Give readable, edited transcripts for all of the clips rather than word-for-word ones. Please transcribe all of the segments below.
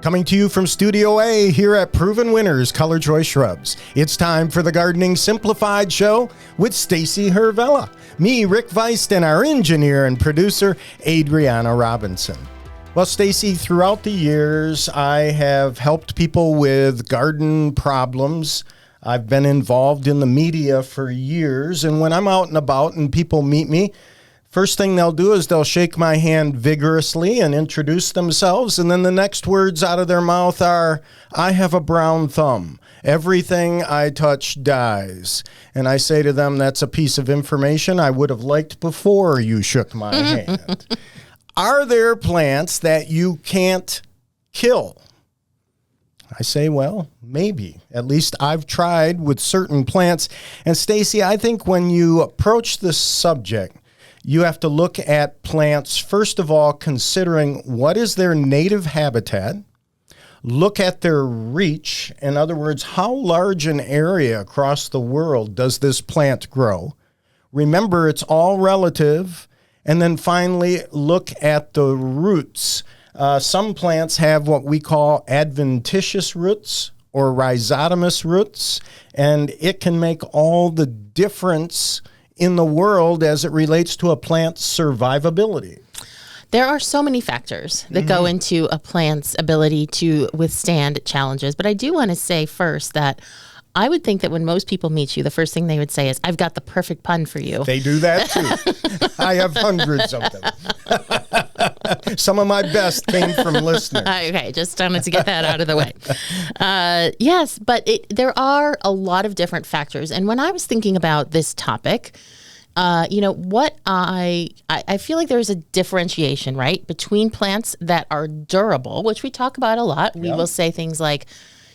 Coming to you from Studio A here at Proven Winners Color Choice Shrubs. It's time for the Gardening Simplified Show with Stacy Hervella, me, Rick Weist, and our engineer and producer, Adriana Robinson. Well, Stacy, throughout the years, I have helped people with garden problems. I've been involved in the media for years, and when I'm out and about and people meet me, first thing they'll do is they'll shake my hand vigorously and introduce themselves, and then the next words out of their mouth are, "I have a brown thumb. Everything I touch dies." And I say to them, that's a piece of information I would have liked before you shook my hand. Are there plants that you can't kill? I say, well, maybe. At least I've tried with certain plants. And Stacy, I think when you approach this subject, you have to look at plants, first of all, considering what is their native habitat, look at their reach. In other words, how large an area across the world does this plant grow? Remember, it's all relative. And then finally, look at the roots. Some plants have what we call adventitious roots or rhizotomous roots, and it can make all the difference in the world as it relates to a plant's survivability. There are so many factors that go into a plant's ability to withstand challenges. But I do want to say first that I would think that when most people meet you, the first thing they would say is, "I've got the perfect pun for you." They do that too. I have hundreds of them. Some of my best came from listeners. Okay, just wanted to get that out of the way. Yes, but there are a lot of different factors. And when I was thinking about this topic, what I feel like there's a differentiation, right, between plants that are durable, which we talk about a lot. We will say things like,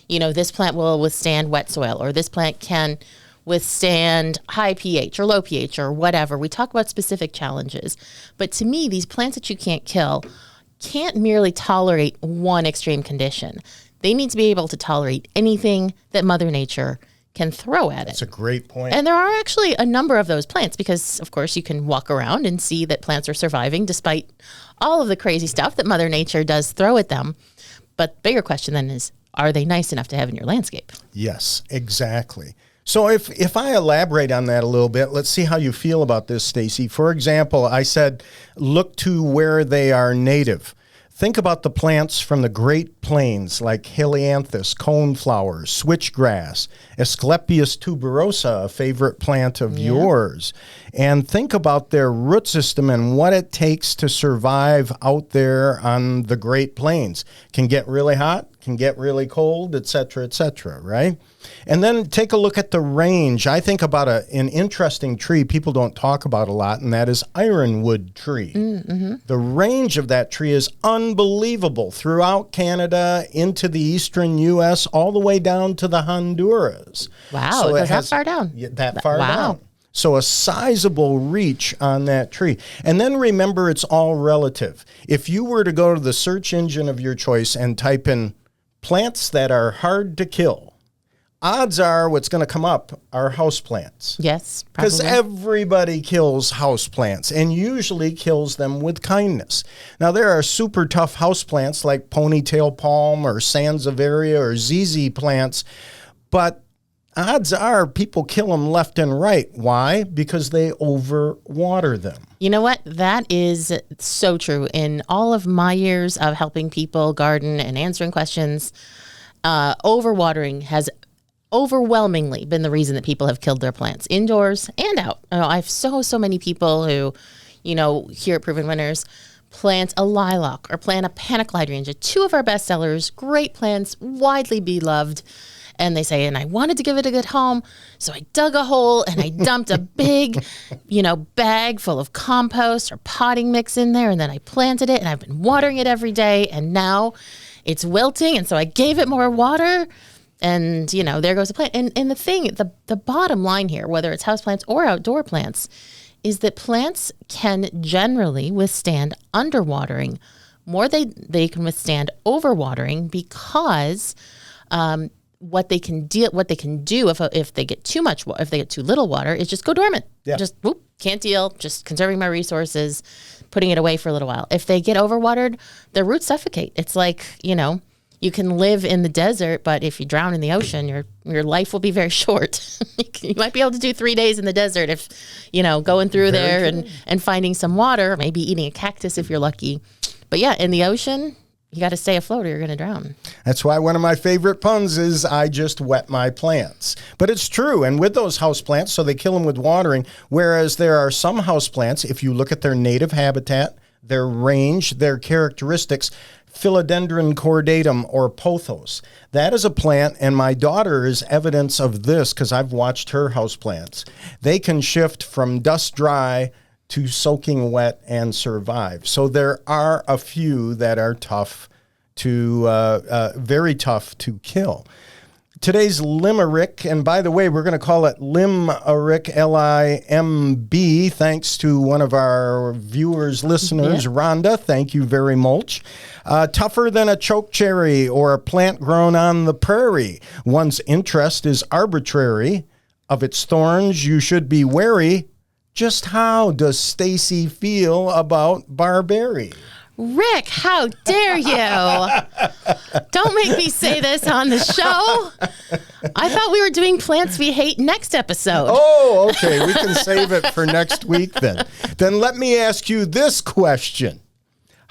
this plant will withstand wet soil, or this plant can withstand high pH or low pH or whatever. We talk about specific challenges. But to me, these plants that you can't kill can't merely tolerate one extreme condition. They need to be able to tolerate anything that Mother Nature can throw at it. That's a great point. And there are actually a number of those plants because, of course, you can walk around and see that plants are surviving despite all of the crazy stuff that Mother Nature does throw at them. But the bigger question then is, are they nice enough to have in your landscape? Yes, exactly. So if I elaborate on that a little bit, let's see how you feel about this, Stacy. For example, I said, look to where they are native. Think about the plants from the Great Plains like helianthus, coneflower, switchgrass, Asclepias tuberosa, a favorite plant of yours. And think about their root system and what it takes to survive out there on the Great Plains. Can get really hot, can get really cold, et cetera, right? And then take a look at the range. I think about an interesting tree people don't talk about a lot, and that is ironwood tree. The range of that tree is unbelievable throughout Canada, into the eastern U.S., all the way down to the Honduras. Wow, so it goes that far down? That far down. So a sizable reach on that tree. And then remember, it's all relative. If you were to go to the search engine of your choice and type in plants that are hard to kill, odds are what's going to come up are houseplants. Yes, probably. Because everybody kills houseplants and usually kills them with kindness. Now, there are super tough houseplants like ponytail palm or sansevieria or ZZ plants, but odds are people kill them left and right. Why? Because they overwater them. You know what? That is so true. In all of my years of helping people garden and answering questions, overwatering has overwhelmingly been the reason that people have killed their plants indoors and out. I have so many people who, here at Proven Winners, plant a lilac or plant a panic hydrangea, two of our best sellers, great plants, widely beloved. And they say, and I wanted to give it a good home, so I dug a hole and I dumped a big, bag full of compost or potting mix in there, and then I planted it, and I've been watering it every day, and now it's wilting, and so I gave it more water, and, there goes the plant. And the thing, the bottom line here, whether it's houseplants or outdoor plants, is that plants can generally withstand underwatering more than they can withstand overwatering because what they can do if they get too much, if they get too little water, is just go dormant. Yeah. Just can't deal. Just conserving my resources, putting it away for a little while. If they get overwatered, their roots suffocate. It's like you can live in the desert, but if you drown in the ocean, your life will be very short. You might be able to do 3 days in the desert if, going through there and finding some water, maybe eating a cactus if you're lucky. But yeah, in the ocean, you got to stay afloat or you're going to drown. That's why one of my favorite puns is I just wet my plants. But it's true. And with those house plants, so they kill them with watering, whereas there are some house plants, if you look at their native habitat, their range, their characteristics, Philodendron cordatum or pothos. That is a plant, and my daughter is evidence of this because I've watched her houseplants. They can shift from dust dry to soaking wet and survive. So there are a few that are tough to, very tough to kill. Today's limerick, and by the way, we're going to call it Limerick, Limb, thanks to one of our viewers, listeners, Rhonda. Thank you very much. Tougher than a choke cherry or a plant grown on the prairie. One's interest is arbitrary. Of its thorns, you should be wary. Just how does Stacy feel about barberry? Rick, how dare you? Don't make me say this on the show. I thought we were doing plants we hate next episode. Oh, okay. We can save it for next week then. Then let me ask you this question.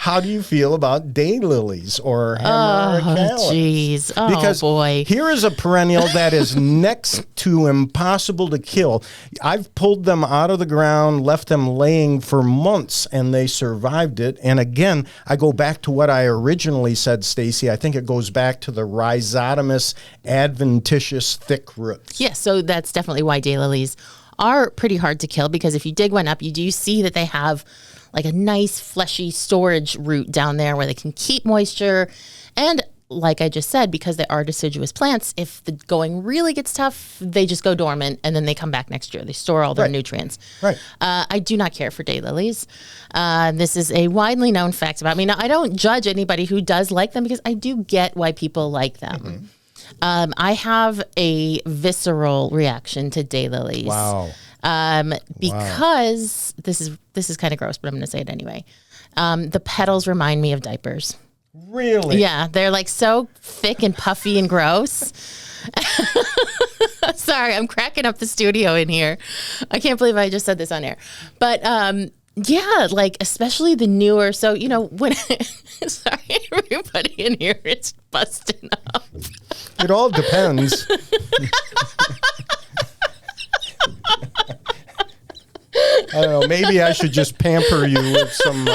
How do you feel about daylilies or Hamaricales? Oh, jeez. Oh, because boy. Here is a perennial that is next to impossible to kill. I've pulled them out of the ground, left them laying for months, and they survived it. And again, I go back to what I originally said, Stacy. I think it goes back to the rhizotomous, adventitious, thick roots. Yeah, so that's definitely why daylilies are pretty hard to kill, because if you dig one up, you do see that they have like a nice fleshy storage root down there where they can keep moisture. And like I just said, because they are deciduous plants, if the going really gets tough, they just go dormant and then they come back next year. They store all their nutrients. Right. I do not care for daylilies. This is a widely known fact about me. Now, I don't judge anybody who does like them because I do get why people like them. Mm-hmm. I have a visceral reaction to daylilies. Wow. Because this is kind of gross, but I'm going to say it anyway. The petals remind me of diapers. Really? Yeah, they're like so thick and puffy and gross. Sorry, I'm cracking up the studio in here. I can't believe I just said this on air. But yeah, like especially the newer. So, when sorry, everybody in here, it's busting up. It all depends. I don't know. Maybe I should just pamper you with some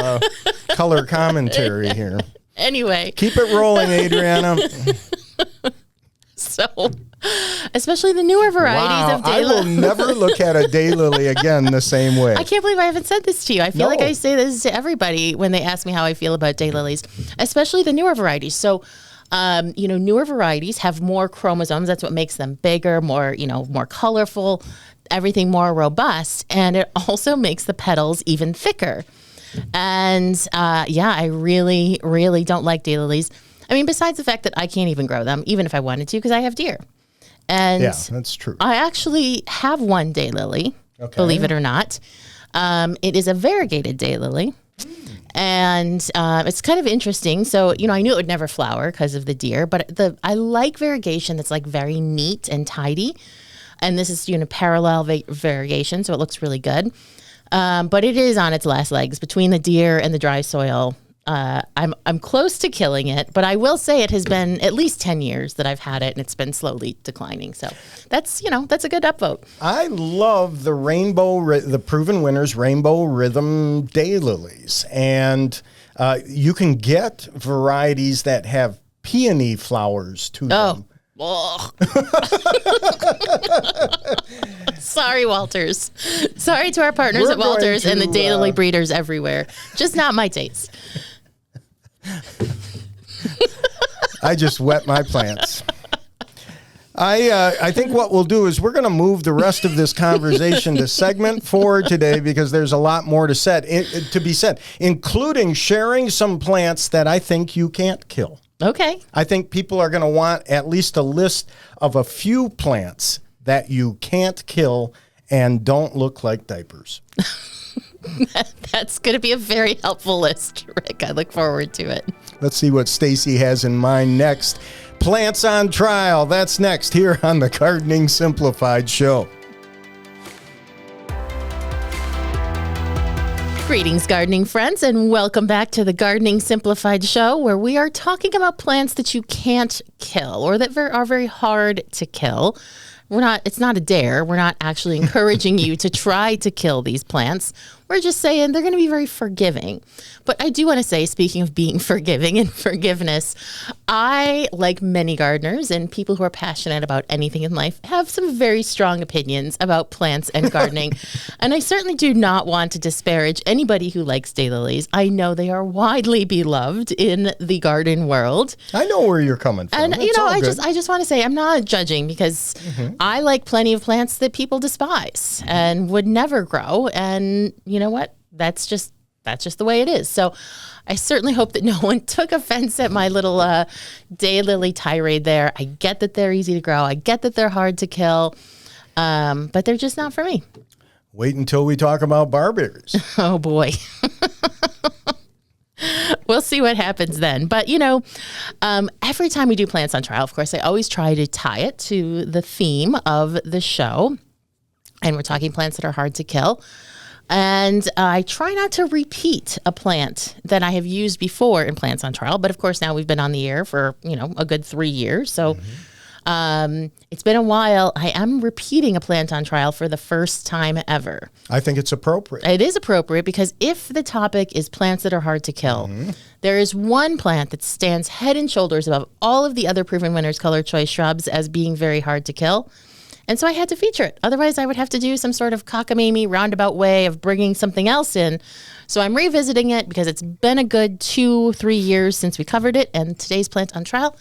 color commentary here. Anyway. Keep it rolling, Adriana. So, especially the newer varieties of daylilies. I will never look at a daylily again the same way. I can't believe I haven't said this to you. I feel like I say this to everybody when they ask me how I feel about daylilies, especially the newer varieties. So, newer varieties have more chromosomes. That's what makes them bigger, more colorful, everything more robust. And it also makes the petals even thicker. And I really, really don't like daylilies. I mean, besides the fact that I can't even grow them, even if I wanted to, because I have deer. And yeah, that's true. I actually have one daylily, believe it or not. It is a variegated daylily. And it's kind of interesting. So, I knew it would never flower because of the deer, but I like variegation that's like very neat and tidy. And this is, parallel variegation, so it looks really good. But it is on its last legs between the deer and the dry soil. I'm close to killing it, but I will say it has been at least 10 years that I've had it, and it's been slowly declining. So that's a good upvote. I love the Proven Winners Rainbow Rhythm daylilies, and you can get varieties that have peony flowers to them. Sorry, Walters. Sorry to our partners at Walters and the daylily breeders everywhere. Just not my taste. I just wet my plants. I think what we'll do is we're going to move the rest of this conversation to segment 4 today because there's a lot more to be said, including sharing some plants that I think you can't kill. Okay. I think people are going to want at least a list of a few plants that you can't kill and don't look like diapers. That's going to be a very helpful list, Rick. I look forward to it. Let's see what Stacy has in mind next. Plants on trial. That's next here on the Gardening Simplified Show. Greetings, gardening friends, and welcome back to the Gardening Simplified Show, where we are talking about plants that you can't kill or that are very hard to kill. It's not a dare. We're not actually encouraging you to try to kill these plants. We're just saying they're going to be very forgiving. But I do want to say, speaking of being forgiving and forgiveness, I, like many gardeners and people who are passionate about anything in life, have some very strong opinions about plants and gardening. And I certainly do not want to disparage anybody who likes daylilies. I know they are widely beloved in the garden world. I know where you're coming from. And, I just want to say I'm not judging because I like plenty of plants that people despise and would never grow. And you know what? That's just the way it is. So I certainly hope that no one took offense at my little daylily tirade there. I get that they're easy to grow. I get that they're hard to kill, but they're just not for me. Wait until we talk about barberries. Oh, boy. We'll see what happens then. But, every time we do plants on trial, of course, I always try to tie it to the theme of the show. And we're talking plants that are hard to kill. And I try not to repeat a plant that I have used before in Plants on Trial. But of course, now we've been on the air for, a good 3 years. So it's been a while. I am repeating a Plant on Trial for the first time ever. I think it's appropriate. It is appropriate because if the topic is plants that are hard to kill, there is one plant that stands head and shoulders above all of the other Proven Winners Color Choice shrubs as being very hard to kill. And so I had to feature it. Otherwise, I would have to do some sort of cockamamie roundabout way of bringing something else in. So I'm revisiting it because it's been a good 2-3 years since we covered it. And today's plant on trial,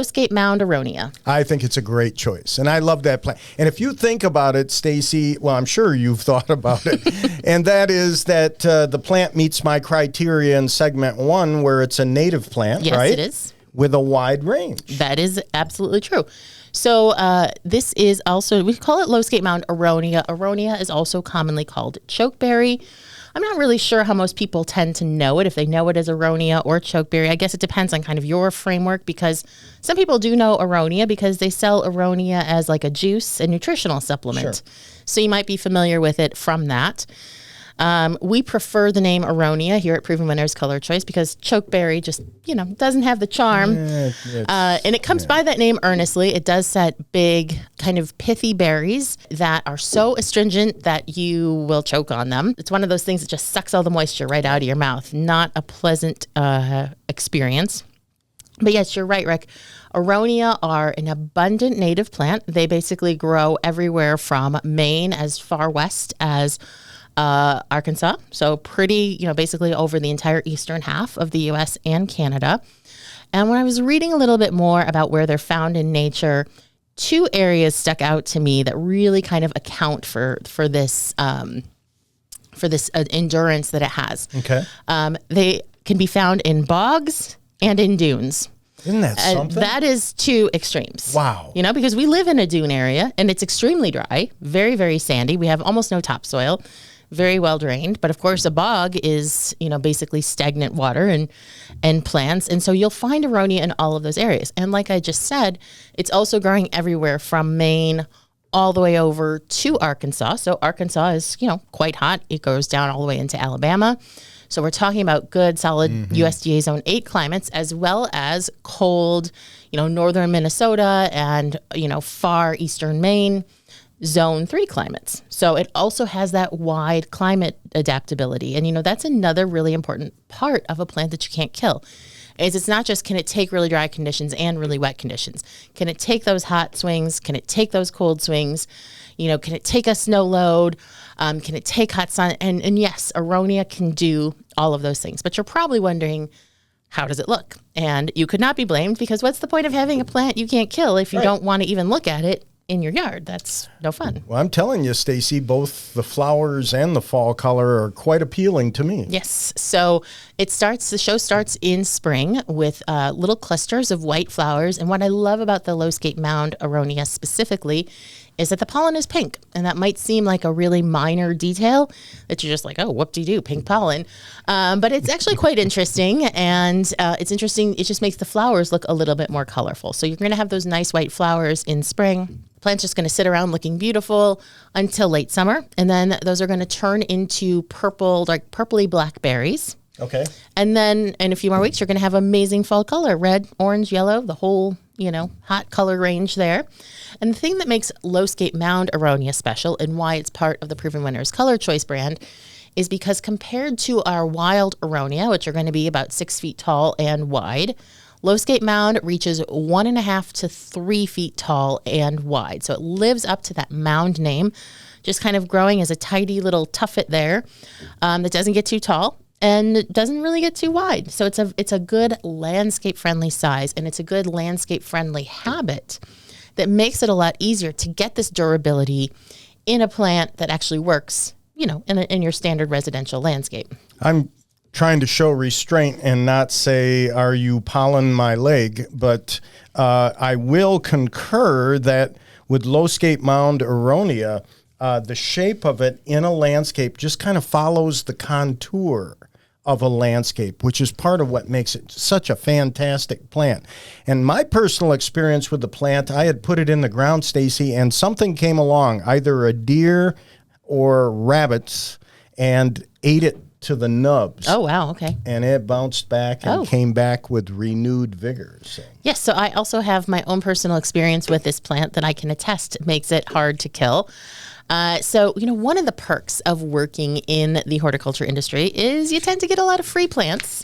Scape Mound aronia. I think it's a great choice. And I love that plant. And if you think about it, Stacy, well, I'm sure you've thought about it. And that is that the plant meets my criteria in segment 1 where it's a native plant, yes, right? Yes, it is. With a wide range. That is absolutely true. So this is also, we call it Scape Mound aronia. Aronia is also commonly called chokeberry. I'm not really sure how most people tend to know it, if they know it as aronia or chokeberry. I guess it depends on kind of your framework because some people do know aronia because they sell aronia as like a juice and nutritional supplement. Sure. So you might be familiar with it from that. We prefer the name aronia here at Proven Winners Color Choice because chokeberry just, doesn't have the charm. And it comes by that name earnestly. It does set big, kind of pithy berries that are so astringent that you will choke on them. It's one of those things that just sucks all the moisture right out of your mouth. Not a pleasant experience. But yes, you're right, Rick. Aronia are an abundant native plant. They basically grow everywhere from Maine as far west as Arkansas. So pretty, basically over the entire eastern half of the U.S. and Canada. And when I was reading a little bit more about where they're found in nature, 2 areas stuck out to me that really kind of account for this endurance that it has. Okay. They can be found in bogs and in dunes. Isn't that something? That is 2 extremes. Wow. Because we live in a dune area and it's extremely dry, very, very sandy. We have almost no topsoil, very well drained. But of course, a bog is, basically stagnant water and plants. And so you'll find aronia in all of those areas. And like I just said, it's also growing everywhere from Maine all the way over to Arkansas. So Arkansas is, quite hot. It goes down all the way into Alabama. So we're talking about good, solid USDA Zone 8 climates, as well as cold, northern Minnesota and, far eastern Maine, Zone 3 climates. So it also has that wide climate adaptability. And, that's another really important part of a plant that you can't kill. Is it's not just can it take really dry conditions and really wet conditions. Can it take those hot swings? Can it take those cold swings? Can it take a snow load? Can it take hot sun? And yes, aronia can do all of those things. But you're probably wondering, how does it look? And you could not be blamed because what's the point of having a plant you can't kill if you don't want to even look at it in your yard? That's no fun. Well, I'm telling you, Stacy, both the flowers and the fall color are quite appealing to me. Yes. So The show starts in spring with little clusters of white flowers. And what I love about the low Scape Mound aronia specifically is that the pollen is pink. And that might seem like a really minor detail that you're just like, oh, whoop-de-doo, pink pollen. But it's actually quite interesting. And it's interesting. It just makes the flowers look a little bit more colorful. So you're going to have those nice white flowers in spring. Plant's just going to sit around looking beautiful until late summer. And then those are going to turn into purpley black berries. Okay. And then in a few more weeks, you're going to have amazing fall color, red, orange, yellow, the whole, hot color range there. And the thing that makes low Scape Mound aronia special and why it's part of the Proven Winners Color Choice brand is because compared to our wild aronia, which are going to be about 6 feet tall and wide, low Scape Mound reaches 1.5 to 3 feet tall and wide. So it lives up to that mound name, just kind of growing as a tidy little tuffet there that doesn't get too tall and doesn't really get too wide. So it's a good landscape friendly size, and it's a good landscape friendly habit that makes it a lot easier to get this durability in a plant that actually works, in your standard residential landscape. I'm trying to show restraint and not say, are you pollen my leg? But I will concur that with low Scape Mound aronia, the shape of it in a landscape just kind of follows the contour of a landscape, which is part of what makes it such a fantastic plant. And my personal experience with the plant, I had put it in the ground, Stacy, and something came along, either a deer or rabbits, and ate it to the nubs. Oh, wow. Okay. And it bounced back and came back with renewed vigor. So. Yes. So I also have my own personal experience with this plant that I can attest makes it hard to kill. So, one of the perks of working in the horticulture industry is you tend to get a lot of free plants.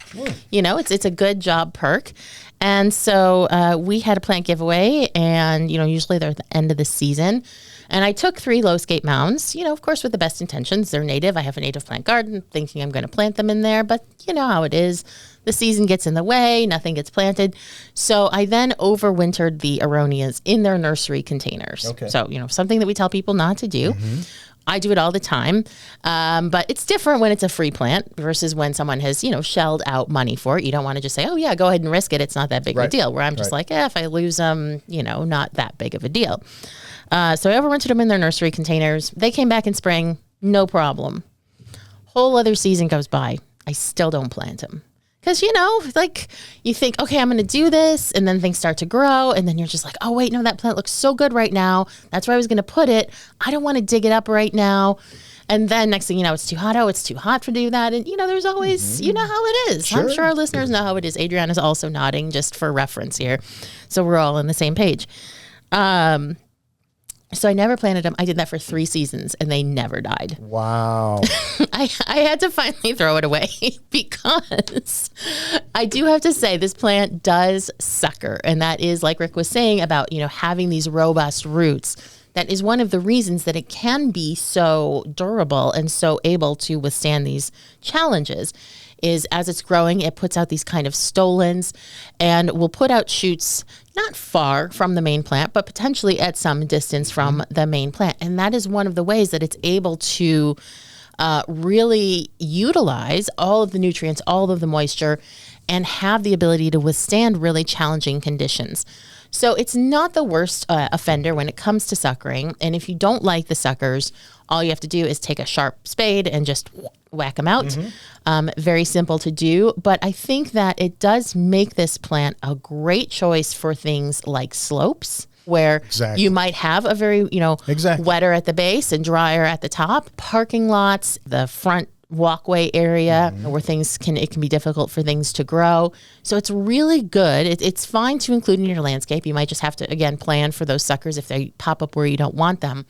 It's a good job perk. And so we had a plant giveaway, and, usually they're at the end of the season. And I took 3 low Scape Mounds, of course, with the best intentions. They're native. I have a native plant garden, thinking I'm going to plant them in there. But you know how it is. The season gets in the way. Nothing gets planted. So I then overwintered the aronias in their nursery containers. Okay. So, something that we tell people not to do. Mm-hmm. I do it all the time. But it's different when it's a free plant versus when someone has, shelled out money for it. You don't want to just say, oh, yeah, go ahead and risk it. It's not that big of a deal. Where I'm just like, if I lose them, not that big of a deal. So I overwintered them in their nursery containers. They came back in spring, no problem. Whole other season goes by. I still don't plant them. Because, you think, okay, I'm going to do this. And then things start to grow. And then you're just like, oh, wait, no, that plant looks so good right now. That's where I was going to put it. I don't want to dig it up right now. And then next thing you know, it's too hot. Oh, it's too hot to do that. And, there's always, you know how it is. Sure. I'm sure our listeners know how it is. Adriana's also nodding just for reference here. So we're all on the same page. So I never planted them. I did that for 3 seasons, and they never died. Wow. I had to finally throw it away because I do have to say this plant does sucker. And that is, like Rick was saying about, having these robust roots. That is one of the reasons that it can be so durable and so able to withstand these challenges. Is as it's growing, it puts out these kind of stolons and will put out shoots not far from the main plant, but potentially at some distance from the main plant. And that is one of the ways that it's able to really utilize all of the nutrients, all of the moisture, and have the ability to withstand really challenging conditions. So it's not the worst offender when it comes to suckering. And if you don't like the suckers, all you have to do is take a sharp spade and just whack them out. Very simple to do. But I think that it does make this plant a great choice for things like slopes, where you might have a very, wetter at the base and drier at the top. Parking lots, the front walkway area where it can be difficult for things to grow. So it's really good. It's fine to include in your landscape. You might just have to, again, plan for those suckers if they pop up where you don't want them.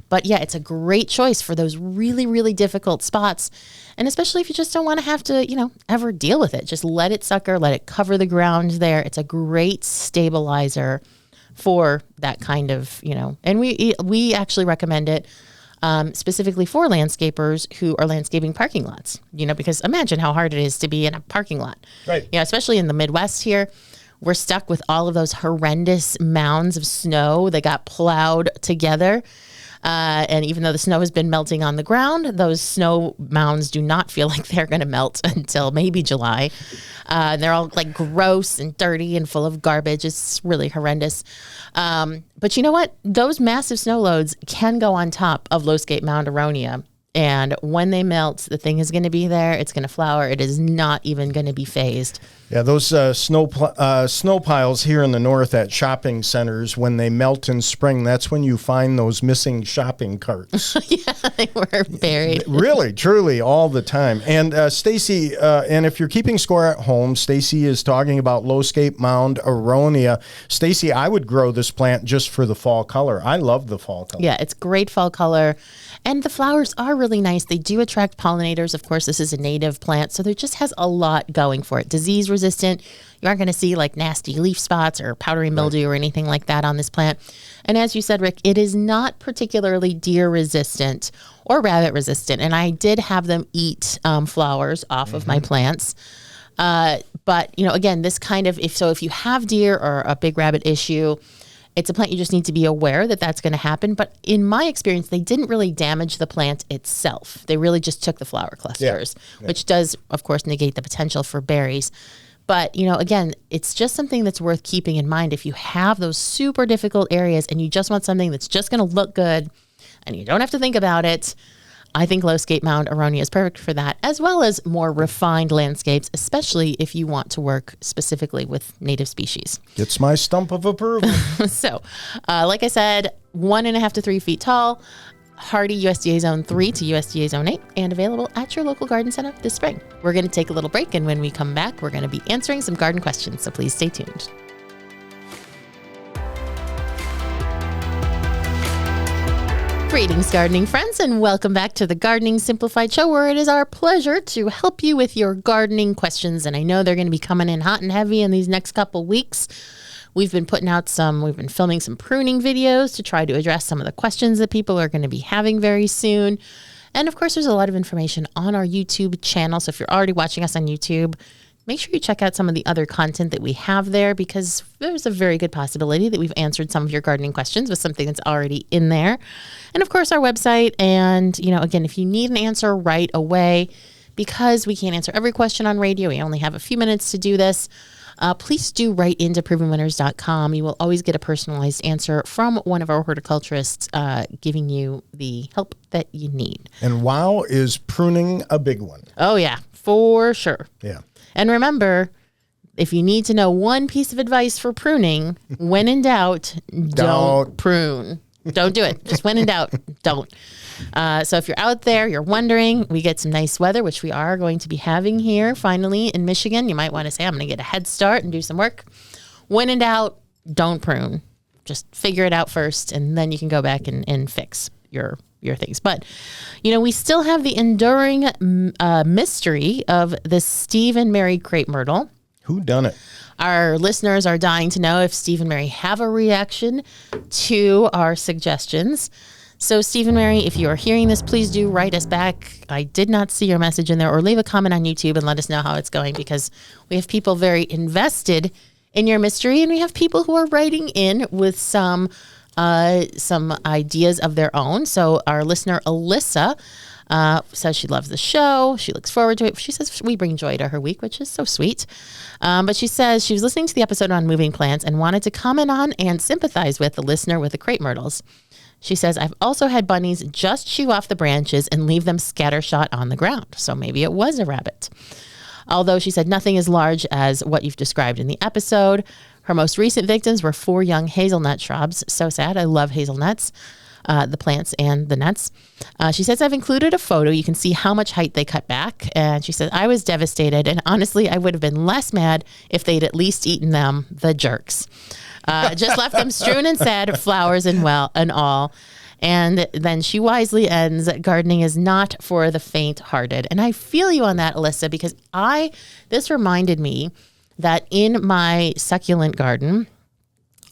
But yeah, it's a great choice for those really, really difficult spots. And especially if you just don't want to have to, ever deal with it. Just let it sucker, let it cover the ground there. It's a great stabilizer for that kind of, and we actually recommend it specifically for landscapers who are landscaping parking lots, because imagine how hard it is to be in a parking lot. Right. Especially in the Midwest here. We're stuck with all of those horrendous mounds of snow that got plowed together. And even though the snow has been melting on the ground, those snow mounds do not feel like they're going to melt until maybe July. And they're all like gross and dirty and full of garbage. It's really horrendous. But you know what? Those massive snow loads can go on top of low Scape Mound aronia. And when they melt, the thing is going to be there. It's going to flower. It is not even going to be phased. Yeah, those snow piles here in the north at shopping centers, when they melt in spring, that's when you find those missing shopping carts. Yeah, they were buried. Really, truly, all the time. And Stacy, and if you're keeping score at home, Stacy is talking about low Scape Mound aronia. Stacy, I would grow this plant just for the fall color. I love the fall color. Yeah, it's great fall color. And the flowers are really nice. They do attract pollinators. Of course, this is a native plant, so there just has a lot going for it. Disease resistant. You aren't going to see like nasty leaf spots or powdery mildew or anything like that on this plant. And as you said, Rick, it is not particularly deer resistant or rabbit resistant. And I did have them eat flowers off of my plants. But, you know, again, this kind of, if you have deer or a big rabbit issue, it's a plant you just need to be aware that that's going to happen. But in my experience, they didn't really damage the plant itself. They really just took the flower clusters, which does, of course, negate the potential for berries. But, you know, again, it's just something that's worth keeping in mind. If you have those super difficult areas and you just want something that's just going to look good and you don't have to think about it, I think low Scape Mound aronia is perfect for that, as well as more refined landscapes, especially if you want to work specifically with native species. It's my stump of approval. So, like I said, 1.5 to 3 feet tall, hardy USDA Zone 3 to USDA Zone 8, and available at your local garden center this spring. We're going to take a little break, and when we come back, we're going to be answering some garden questions, so please stay tuned. Greetings, gardening friends, and welcome back to the Gardening Simplified Show, where it is our pleasure to help you with your gardening questions. And I know they're going to be coming in hot and heavy in these next couple weeks. We've been filming some pruning videos to try to address some of the questions that people are going to be having very soon. And of course, there's a lot of information on our YouTube channel. So if you're already watching us on YouTube, make sure you check out some of the other content that we have there, because there's a very good possibility that we've answered some of your gardening questions with something that's already in there. And of course, our website. And, you know, again, if you need an answer right away, because we can't answer every question on radio, we only have a few minutes to do this, please do write into provenwinners.com. You will always get a personalized answer from one of our horticulturists giving you the help that you need. And wow, is pruning a big one? Oh, yeah, for sure. Yeah. And remember, if you need to know one piece of advice for pruning, when in doubt, don't prune. Don't do it. Just when in doubt, don't. So if you're out there, you're wondering, we get some nice weather, which we are going to be having here finally in Michigan. You might want to say, I'm going to get a head start and do some work. When in doubt, don't prune. Just figure it out first, and then you can go back and fix your things. But, you know, we still have the enduring mystery of the Steve and Mary crepe myrtle. Who done it? Our listeners are dying to know if Steve and Mary have a reaction to our suggestions. So, Steve and Mary, if you are hearing this, please do write us back. I did not see your message in there, or leave a comment on YouTube and let us know how it's going, because we have people very invested in your mystery, and we have people who are writing in with some ideas of their own. So our listener, Alyssa, says she loves the show. She looks forward to it. She says we bring joy to her week, which is so sweet. But she says she was listening to the episode on moving plants and wanted to comment on and sympathize with the listener with the crepe myrtles. She says, I've also had bunnies just chew off the branches and leave them scattershot on the ground. So maybe it was a rabbit. Although she said nothing as large as what you've described in the episode. Her most recent victims were 4 young hazelnut shrubs. So sad. I love hazelnuts, the plants and the nuts. She says, I've included a photo. You can see how much height they cut back. And she said, I was devastated. And honestly, I would have been less mad if they'd at least eaten them, the jerks. Just left them strewn and sad, flowers and all. And then she wisely ends, gardening is not for the faint-hearted. And I feel you on that, Alyssa, because this reminded me that in my succulent garden,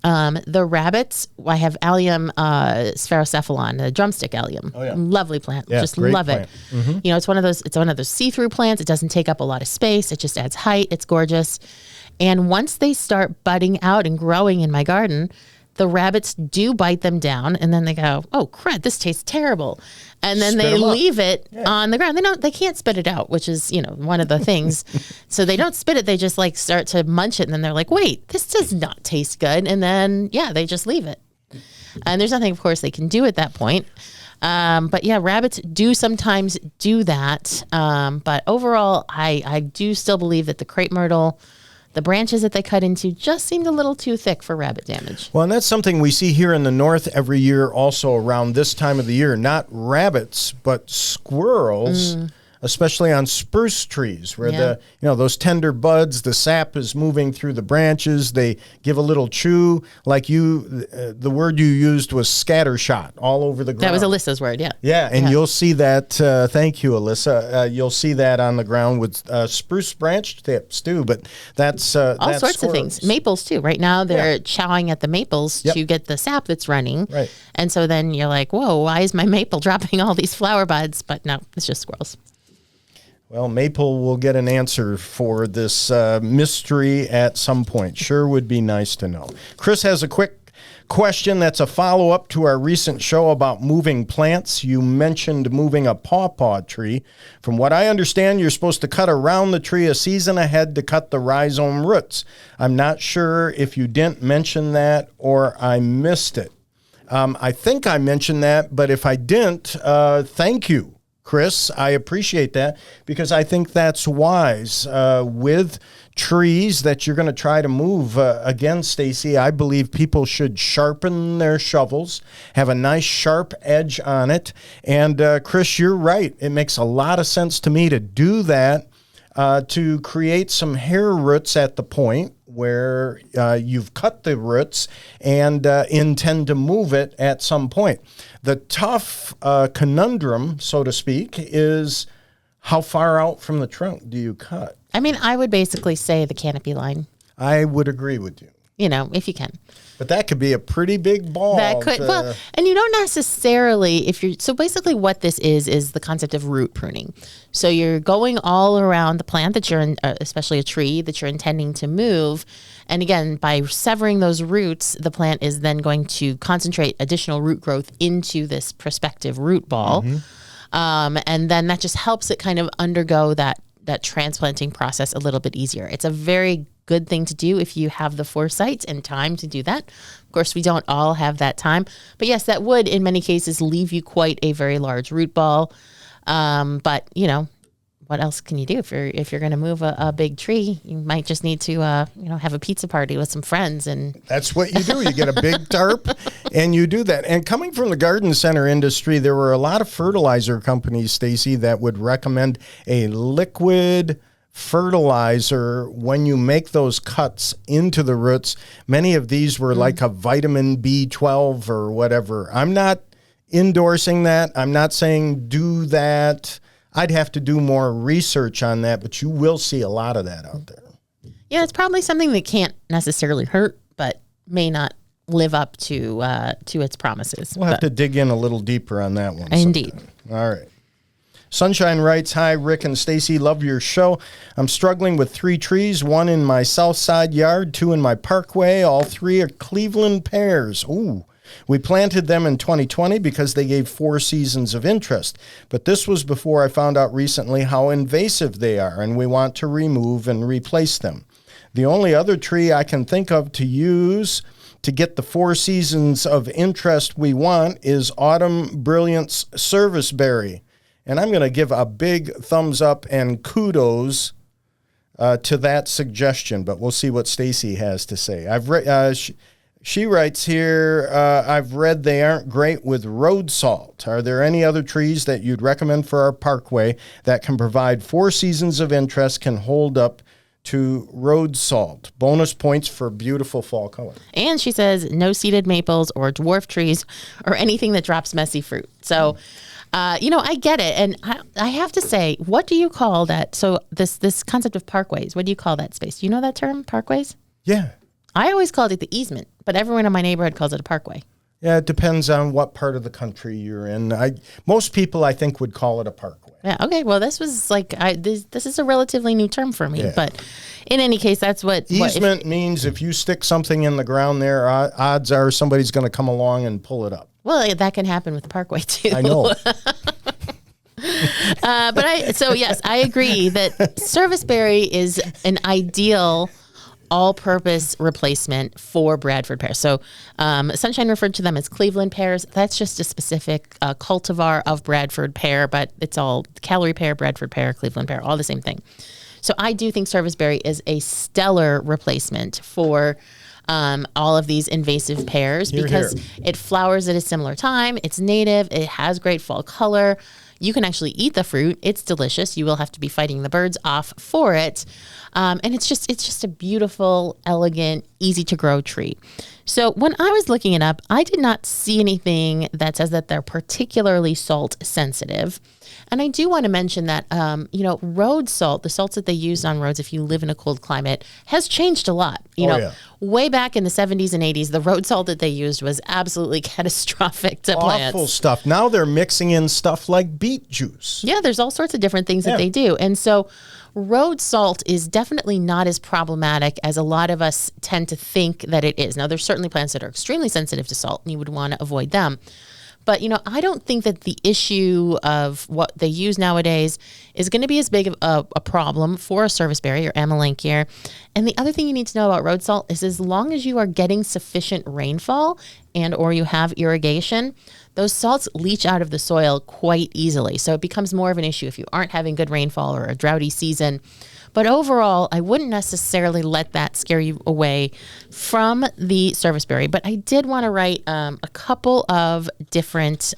the rabbits, I have Allium sphaerocephalon, the drumstick allium. Oh, yeah. Lovely plant. Yeah, just love plant. it. Mm-hmm. You know, it's one of those see-through plants. It doesn't take up a lot of space. It just adds height. It's gorgeous. And once they start budding out and growing in my garden, the rabbits do bite them down, and then they go, "Oh crap, this tastes terrible," and then they leave it on the ground. They can't spit it out, which is one of the things. So they don't spit it; they just like start to munch it, and then they're like, "Wait, this does not taste good," and then they just leave it. And there's nothing, of course, they can do at that point. But yeah, rabbits do sometimes do that. But overall, I do still believe that the crepe myrtle, the branches that they cut into, just seemed a little too thick for rabbit damage. Well, and that's something we see here in the north every year also around this time of the year. Not rabbits, but squirrels, especially on spruce trees where those tender buds, the sap is moving through the branches. They give a little chew, like the word you used was scattershot all over the ground. That was Alyssa's word, yeah. Yeah, and you'll see that, thank you, Alyssa, you'll see that on the ground with spruce branch tips too, but that's all sorts of things. Maples too. Right now they're chowing at the maples to get the sap that's running. Right. And so then you're like, whoa, why is my maple dropping all these flower buds? But no, it's just squirrels. Well, Maple will get an answer for this mystery at some point. Sure would be nice to know. Chris has a quick question that's a follow-up to our recent show about moving plants. You mentioned moving a pawpaw tree. From what I understand, you're supposed to cut around the tree a season ahead to cut the rhizome roots. I'm not sure if you didn't mention that or I missed it. I think I mentioned that, but if I didn't, thank you, Chris. I appreciate that because I think that's wise. With trees that you're going to try to move, again, Stacy, I believe people should sharpen their shovels, have a nice sharp edge on it. And Chris, you're right. It makes a lot of sense to me to do that, to create some hair roots at the point where you've cut the roots and intend to move it at some point. The tough conundrum, so to speak, is how far out from the trunk do you cut? I mean, I would basically say the canopy line. I would agree with you. If you can. But that could be a pretty big ball. That could, and you don't necessarily, so basically what this is the concept of root pruning. So you're going all around the plant that you're in, especially a tree that you're intending to move. And again, by severing those roots, the plant is then going to concentrate additional root growth into this prospective root ball. And then that just helps it kind of undergo that transplanting process a little bit easier. It's a very good thing to do if you have the foresight and time to do that. Of course, we don't all have that time, but yes, that would in many cases leave you quite a very large root ball. But what else can you do if you're going to move a big tree? You might just need to have a pizza party with some friends, and that's what you do. You get a big tarp and you do that. And coming from the garden center industry, there were a lot of fertilizer companies, Stacy, that would recommend a liquid fertilizer when you make those cuts into the roots. Many of these were like a vitamin B12 or whatever. I'm not endorsing that. I'm not saying do that. I'd have to do more research on that, but you will see a lot of that out there. Yeah, it's probably something that can't necessarily hurt, but may not live up to its promises. We'll have to dig in a little deeper on that one. Indeed. Sometime. All right. Sunshine writes, "Hi, Rick and Stacy, love your show. I'm struggling with 3 trees, 1 in my south side yard, 2 in my parkway. All 3 are Cleveland pears. Ooh. We planted them in 2020 because they gave 4 seasons of interest. But this was before I found out recently how invasive they are, and we want to remove and replace them. The only other tree I can think of to use to get the 4 seasons of interest we want is Autumn Brilliance Serviceberry. And I'm going to give a big thumbs up and kudos to that suggestion, but we'll see what Stacy has to say. She writes here, I've read they aren't great with road salt. Are there any other trees that you'd recommend for our parkway that can provide 4 seasons of interest, can hold up to road salt? Bonus points for beautiful fall color." And she says no seeded maples or dwarf trees or anything that drops messy fruit. So, I get it. And I have to say, what do you call that? So this concept of parkways, what do you call that space? Do you know that term, parkways? Yeah. I always called it the easement, but everyone in my neighborhood calls it a parkway. Yeah, it depends on what part of the country you're in. Most people, I think, would call it a parkway. Yeah. Okay. Well, this was like this is a relatively new term for me, Yeah. but in any case, that's what Easement means if you stick something in the ground there, odds are somebody's going to come along and pull it up. Well, that can happen with the parkway too. I know. Yes, I agree that serviceberry is an ideal all-purpose replacement for Bradford pears. So Sunshine referred to them as Cleveland pears. That's just a specific cultivar of Bradford pear, but it's all calorie pear, Bradford pear, Cleveland pear, all the same thing. So I do think serviceberry is a stellar replacement for all of these invasive pears because it flowers at a similar time. It's native. It has great fall color. You can actually eat the fruit. It's delicious. You will have to be fighting the birds off for it. And it's just a beautiful, elegant, easy to grow tree. So when I was looking it up, I did not see anything that says that they're particularly salt sensitive. And I do want to mention that, road salt, the salts that they use on roads if you live in a cold climate, has changed a lot. Way back in the 70s and 80s, the road salt that they used was absolutely catastrophic to plants. Awful stuff. Now they're mixing in stuff like beet juice. Yeah, there's all sorts of different things that they do. And so road salt is definitely not as problematic as a lot of us tend to think that it is. Now, there's certainly plants that are extremely sensitive to salt, and you would want to avoid them. But, I don't think that the issue of what they use nowadays is going to be as big of a problem for a serviceberry or Amelanchier. And the other thing you need to know about road salt is as long as you are getting sufficient rainfall and or you have irrigation, those salts leach out of the soil quite easily. So it becomes more of an issue if you aren't having good rainfall or a droughty season. But overall, I wouldn't necessarily let that scare you away from the serviceberry. But I did want to write a couple of different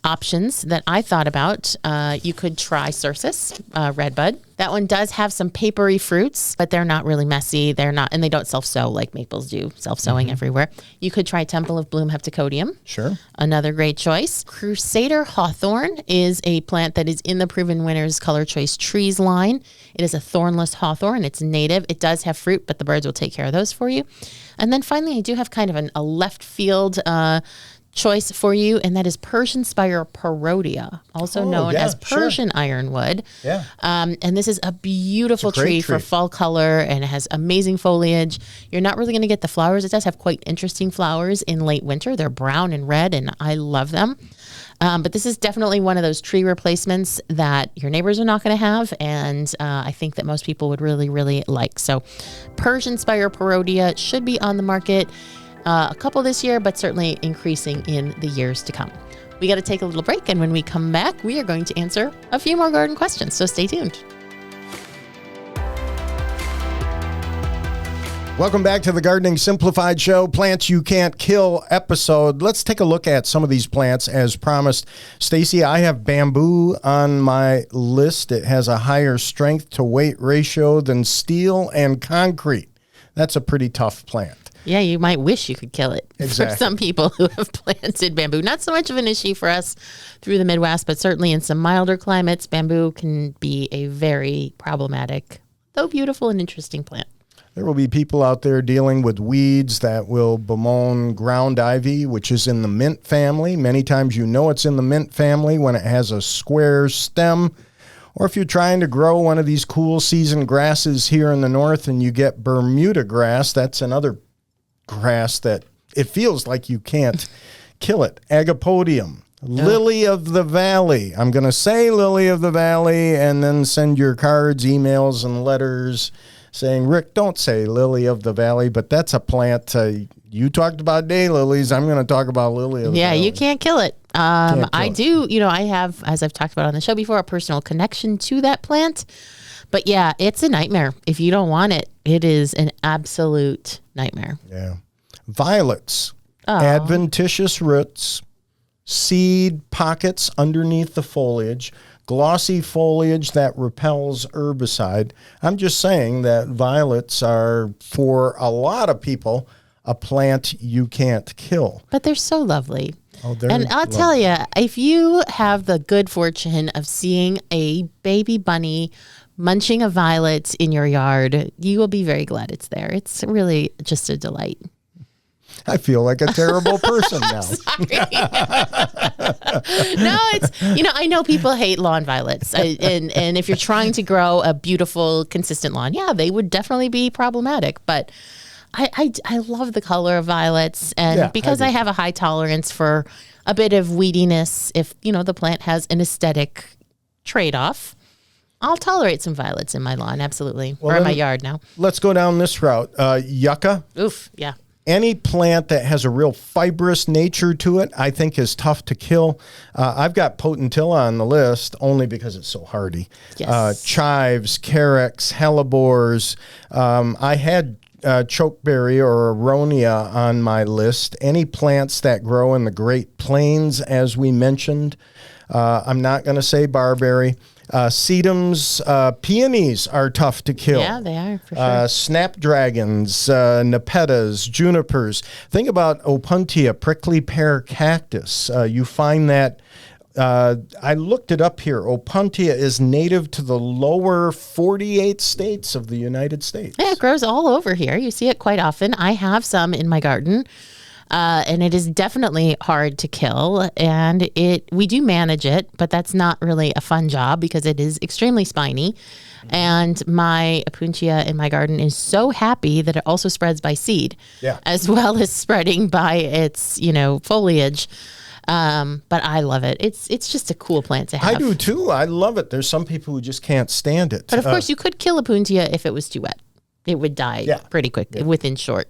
options that I thought about. You could try Cercis, redbud. That one does have some papery fruits, but they're not really messy. And they don't self-sow like maples do, self-sowing everywhere. You could try Temple of Bloom heptacodium. Sure. Another great choice. Crusader hawthorn is a plant that is in the Proven Winners Color Choice Trees line. It is a thornless hawthorn. It's native. It does have fruit, but the birds will take care of those for you. And then finally, I do have kind of a left field choice for you, and that is Persian Spire parodia, also known as Persian ironwood. Yeah. And this is a beautiful tree for fall color, and it has amazing foliage. You're not really going to get the flowers. It does have quite interesting flowers in late winter. They're brown and red, and I love them. But this is definitely one of those tree replacements that your neighbors are not going to have, and I think that most people would really, really like. So Persian Spire parodia should be on the market. A couple this year, but certainly increasing in the years to come. We got to take a little break, and when we come back, we are going to answer a few more garden questions, so stay tuned. Welcome back to the Gardening Simplified Show, Plants You Can't Kill episode. Let's take a look at some of these plants as promised. Stacy, I have bamboo on my list. It has a higher strength to weight ratio than steel and concrete. That's a pretty tough plant. Yeah, you might wish you could kill it. Exactly. For some people who have planted bamboo. Not so much of an issue for us through the Midwest, but certainly in some milder climates, bamboo can be a very problematic, though beautiful and interesting plant. There will be people out there dealing with weeds that will bemoan ground ivy, which is in the mint family. Many times you know it's in the mint family when it has a square stem. Or if you're trying to grow one of these cool season grasses here in the north and you get Bermuda grass, that's another grass that it feels like you can't kill it. Agapodium, lily of the valley. I'm going to say lily of the valley and then send your cards, emails, and letters saying, Rick, don't say lily of the valley, but that's a plant. You talked about daylilies. I'm going to talk about lily of the valley. Yeah, you can't kill it. I have, as I've talked about on the show before, a personal connection to that plant. But yeah, it's a nightmare. If you don't want it, it is an absolute nightmare. Yeah. Violets, adventitious roots, seed pockets underneath the foliage, glossy foliage that repels herbicide. I'm just saying that violets are, for a lot of people, a plant you can't kill. But they're so lovely. Oh, and I'll tell you, if you have the good fortune of seeing a baby bunny munching a violet in your yard, you will be very glad it's there. It's really just a delight. I feel like a terrible person now. No, it's, I know people hate lawn violets. And if you're trying to grow a beautiful, consistent lawn, yeah, they would definitely be problematic. But I love the color of violets. And because I have a high tolerance for a bit of weediness, if, the plant has an aesthetic trade-off, I'll tolerate some violets in my lawn, absolutely. Or in my yard now. Let's go down this route. Yucca. Oof, yeah. Any plant that has a real fibrous nature to it, I think is tough to kill. I've got potentilla on the list only because it's so hardy. Yes. Chives, carex, hellebores. I had chokeberry or aronia on my list. Any plants that grow in the Great Plains, as we mentioned. I'm not going to say barberry. Sedums, peonies are tough to kill. Yeah, they are, for sure. Snapdragons, nepetas, junipers. Think about Opuntia, prickly pear cactus. You find that, I looked it up here. Opuntia is native to the lower 48 states of the United States. Yeah, it grows all over here. You see it quite often. I have some in my garden. And it is definitely hard to kill, and we do manage it, but that's not really a fun job because it is extremely spiny. And my Opuntia in my garden is so happy that it also spreads by seed, as well as spreading by its, foliage. But I love it. It's just a cool plant to have. I do too. I love it. There's some people who just can't stand it. But of course, you could kill Opuntia if it was too wet. It would die pretty quick within short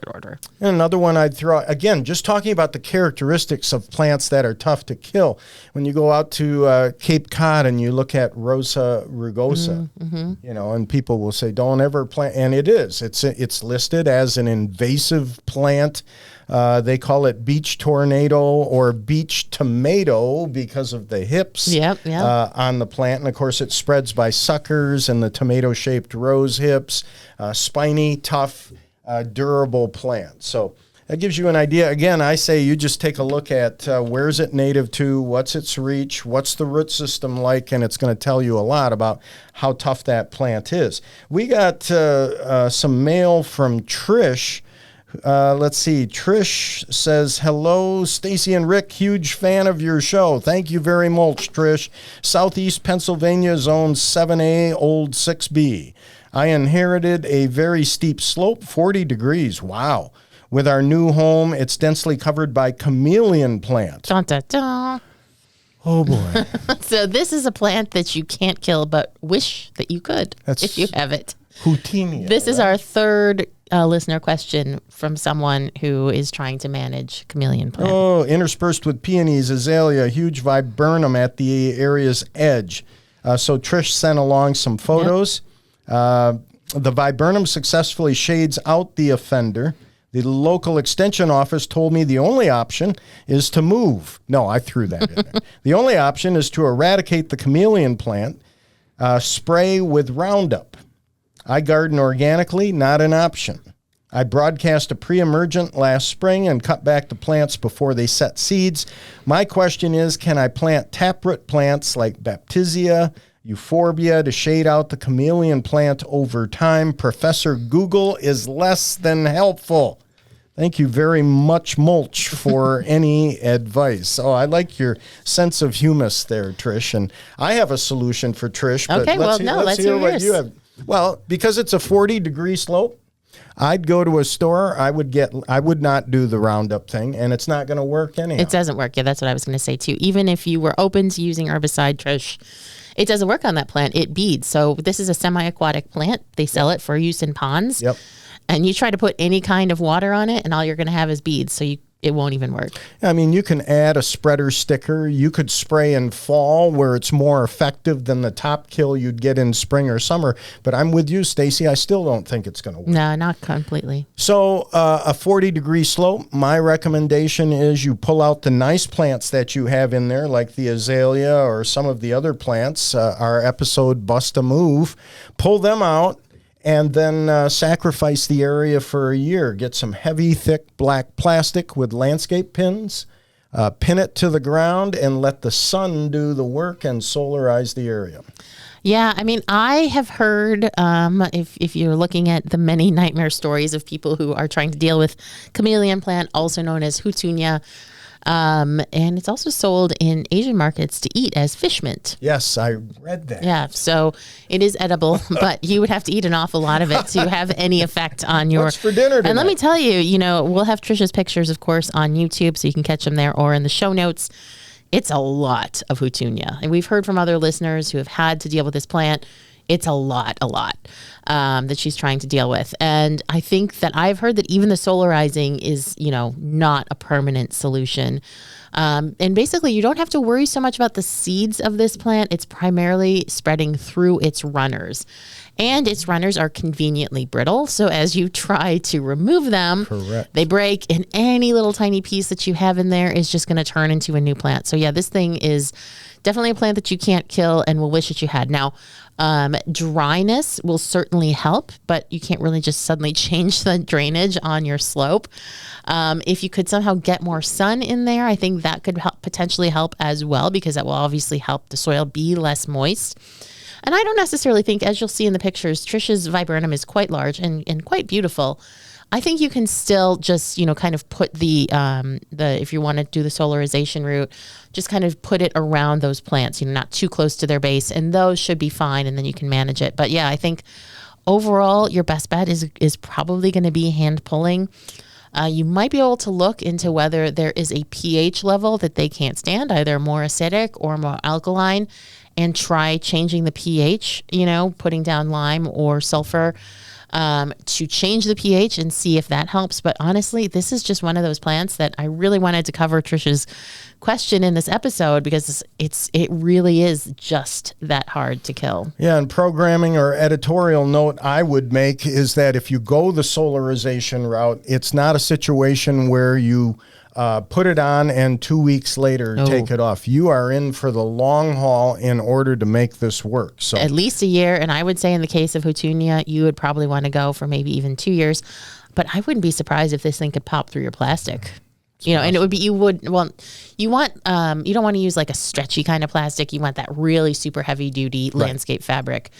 order. And another one I'd throw, again, just talking about the characteristics of plants that are tough to kill. When you go out to Cape Cod and you look at Rosa rugosa, and people will say, don't ever plant, and it is. It's listed as an invasive plant. They call it beach tornado or beach tomato because of the hips on the plant. And, of course, it spreads by suckers and the tomato-shaped rose hips, spiny, tough, durable plant. So that gives you an idea. Again, I say you just take a look at where's it native to, what's its reach, what's the root system like, and it's going to tell you a lot about how tough that plant is. We got some mail from Trish. Let's see. Trish says, hello, Stacy and Rick. Huge fan of your show. Thank you very much, Trish. Southeast Pennsylvania, Zone 7A, Old 6B. I inherited a very steep slope, 40 degrees. Wow. With our new home, it's densely covered by chameleon plant. Dun, dun, dun. Oh, boy. So this is a plant that you can't kill, but wish that you could if you have it. Houtinia. This is our third listener question from someone who is trying to manage chameleon plant. Oh, interspersed with peonies, azalea, huge viburnum at the area's edge. So Trish sent along some photos. The viburnum successfully shades out the offender. The local extension office told me the only option is to move. No, I threw that in there. The only option is to eradicate the chameleon plant, spray with Roundup. I garden organically, not an option. I broadcast a pre-emergent last spring and cut back the plants before they set seeds. My question is, can I plant taproot plants like Baptisia, Euphorbia to shade out the chameleon plant over time? Professor Google is less than helpful. Thank you very much, Mulch, for any advice. Oh, I like your sense of humus there, Trish. And I have a solution for Trish. But okay, let's hear what yours. You have. Well, because it's a 40-degree slope, I'd go to a store. I would not do the Roundup thing, and it's not going to work anyhow. It doesn't work. Yeah, that's what I was going to say, too. Even if you were open to using herbicide, Trish, it doesn't work on that plant. It beads. So this is a semi-aquatic plant. They sell it for use in ponds. Yep. And you try to put any kind of water on it, and all you're going to have is beads. So it won't even work. I mean, you can add a spreader sticker. You could spray in fall where it's more effective than the top kill you'd get in spring or summer. But I'm with you, Stacy. I still don't think it's going to work. No, not completely. So a 40-degree slope, my recommendation is you pull out the nice plants that you have in there, like the azalea or some of the other plants, our episode Bust a Move. Pull them out. And then sacrifice the area for a year. Get some heavy, thick black plastic with landscape pins, pin it to the ground, and let the sun do the work and solarize the area. Yeah, I mean, I have heard, if you're looking at the many nightmare stories of people who are trying to deal with chameleon plant, also known as Hutunia, and it's also sold in Asian markets to eat as fish mint. Yes, I read that. Yeah, so it is edible, but you would have to eat an awful lot of it to have any effect on your... What's for dinner tonight? And let me tell you, we'll have Trisha's pictures, of course, on YouTube, so you can catch them there or in the show notes. It's a lot of Hutunia. And we've heard from other listeners who have had to deal with this plant. It's a lot that she's trying to deal with. And I think that I've heard that even the solarizing is, not a permanent solution. And basically, you don't have to worry so much about the seeds of this plant. It's primarily spreading through its runners. And its runners are conveniently brittle. So as you try to remove them, Correct. They break, and any little tiny piece that you have in there is just going to turn into a new plant. So yeah, this thing is definitely a plant that you can't kill and will wish that you had. Now, dryness will certainly help, but you can't really just suddenly change the drainage on your slope. If you could somehow get more sun in there, I think that could potentially help as well, because that will obviously help the soil be less moist. And I don't necessarily think, as you'll see in the pictures, Trisha's viburnum is quite large and quite beautiful. I think you can still just, kind of put the if you want to do the solarization route, just kind of put it around those plants, not too close to their base, and those should be fine, and then you can manage it. But yeah, I think overall your best bet is probably going to be hand pulling. You might be able to look into whether there is a pH level that they can't stand, either more acidic or more alkaline, and try changing the pH, putting down lime or sulfur to change the pH and see if that helps. But honestly, this is just one of those plants that I really wanted to cover Trisha's question in this episode, because it really is just that hard to kill. Yeah, and programming or editorial note I would make is that if you go the solarization route, it's not a situation where you put it on and 2 weeks later take it off. You are in for the long haul in order to make this work. So at least a year, and I would say in the case of Hutunia, you would probably want to go for maybe even 2 years. But I wouldn't be surprised if this thing could pop through your plastic. And it would be, you don't want to use like a stretchy kind of plastic. You want that really super heavy duty landscape fabric.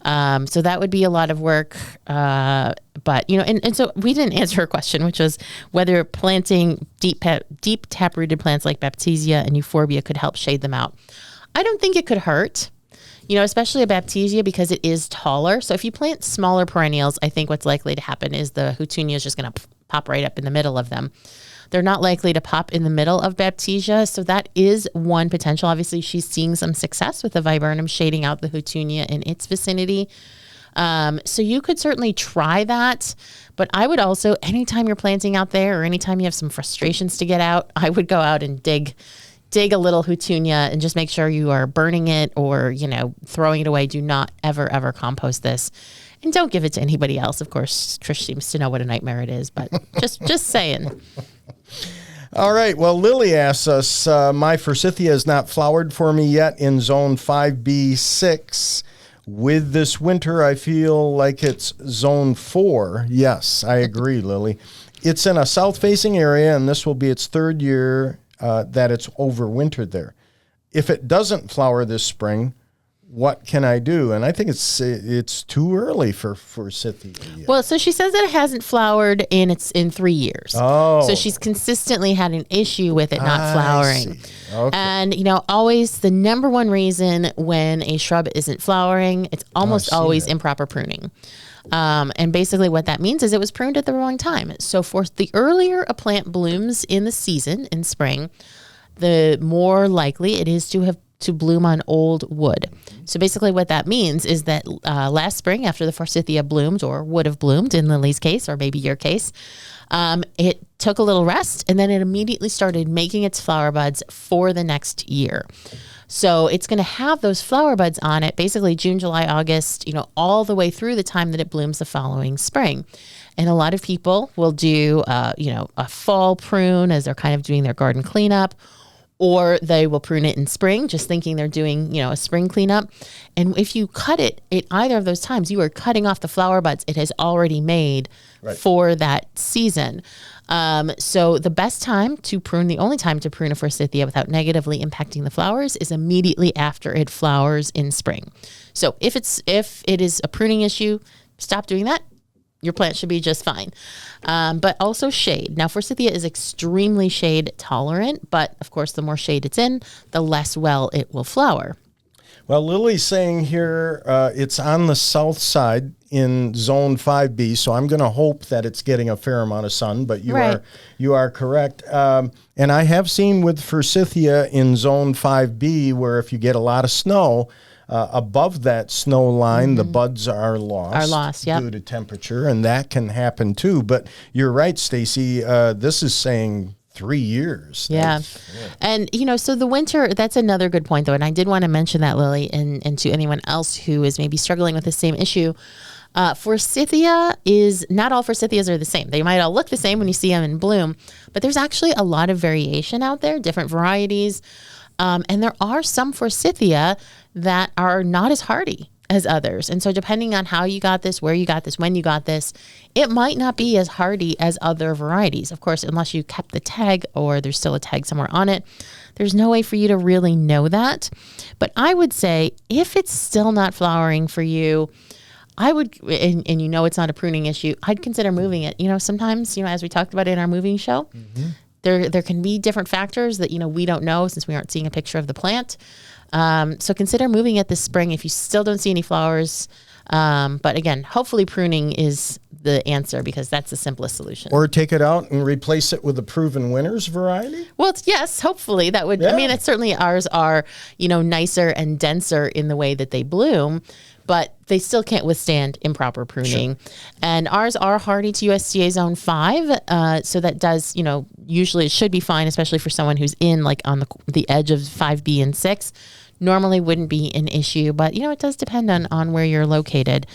So that would be a lot of work. But, and so we didn't answer her question, which was whether planting deep taprooted plants like Baptisia and Euphorbia could help shade them out. I don't think it could hurt, especially a Baptisia, because it is taller. So if you plant smaller perennials, I think what's likely to happen is the Hutunia is just going to pop right up in the middle of them. They're not likely to pop in the middle of Baptisia. So that is one potential. Obviously, she's seeing some success with the viburnum shading out the Hutunia in its vicinity. So you could certainly try that. But I would also, anytime you're planting out there or anytime you have some frustrations to get out, I would go out and dig a little Hutunia and just make sure you are burning it or, throwing it away. Do not ever compost this. And don't give it to anybody else. Of course, Trish seems to know what a nightmare it is, but just saying. All right. Well, Lily asks us, my Forsythia is not flowered for me yet in zone 5B6. With this winter, I feel like it's zone 4. Yes, I agree, Lily. It's in a south-facing area, and this will be its third year that it's overwintered there. If it doesn't flower this spring, what can I do? And I think it's too early for Forsythia yet. Well, so she says that it hasn't flowered in 3 years. Oh. So she's consistently had an issue with it not flowering. Okay. And, always the number one reason when a shrub isn't flowering, it's almost always improper pruning. And basically what that means is it was pruned at the wrong time. So for the earlier a plant blooms in the season, in spring, the more likely it is to bloom on old wood. So basically what that means is that last spring, after the Forsythia bloomed, or would have bloomed in Lily's case, or maybe your case, it took a little rest, and then it immediately started making its flower buds for the next year. So it's going to have those flower buds on it, basically June, July, August, all the way through the time that it blooms the following spring. And a lot of people will do, a fall prune as they're kind of doing their garden cleanup, or they will prune it in spring, just thinking they're doing, a spring cleanup. And if you cut it at either of those times, you are cutting off the flower buds it has already made for that season. So the best time to prune, the only time to prune a Forsythia without negatively impacting the flowers is immediately after it flowers in spring. So if it is a pruning issue, stop doing that. Your plant should be just fine. But also shade. Now, Forsythia is extremely shade tolerant, but of course, the more shade it's in, the less well it will flower. Well, Lily's saying here it's on the south side in zone 5B, so I'm going to hope that it's getting a fair amount of sun, but you are correct. And I have seen with Forsythia in zone 5B where if you get a lot of snow, above that snow line, the buds are lost yep. due to temperature, and that can happen too. But you're right, Stacy. This is saying 3 years. Yeah. And, so the winter, that's another good point, though. And I did want to mention that, Lily, and to anyone else who is maybe struggling with the same issue. Forsythia is, not all Forsythias are the same. They might all look the same when you see them in bloom, but there's actually a lot of variation out there, different varieties. And there are some Forsythia that are not as hardy as others. And so depending on how you got this, where you got this, when you got this, it might not be as hardy as other varieties. Of course, unless you kept the tag or there's still a tag somewhere on it, there's no way for you to really know that. But I would say if it's still not flowering for you, I would, and it's not a pruning issue, I'd consider moving it. Sometimes, as we talked about in our moving show, there can be different factors that, we don't know since we aren't seeing a picture of the plant. So consider moving it this spring if you still don't see any flowers. But again, hopefully pruning is the answer because that's the simplest solution. Or take it out and replace it with a proven winners variety? Well, yes, hopefully that would, it's certainly ours are, nicer and denser in the way that they bloom, but they still can't withstand improper pruning. Sure. And ours are hardy to USDA zone 5. So that does, usually it should be fine, especially for someone who's in on the edge of 5B and 6. Normally wouldn't be an issue, but it does depend on where you're located.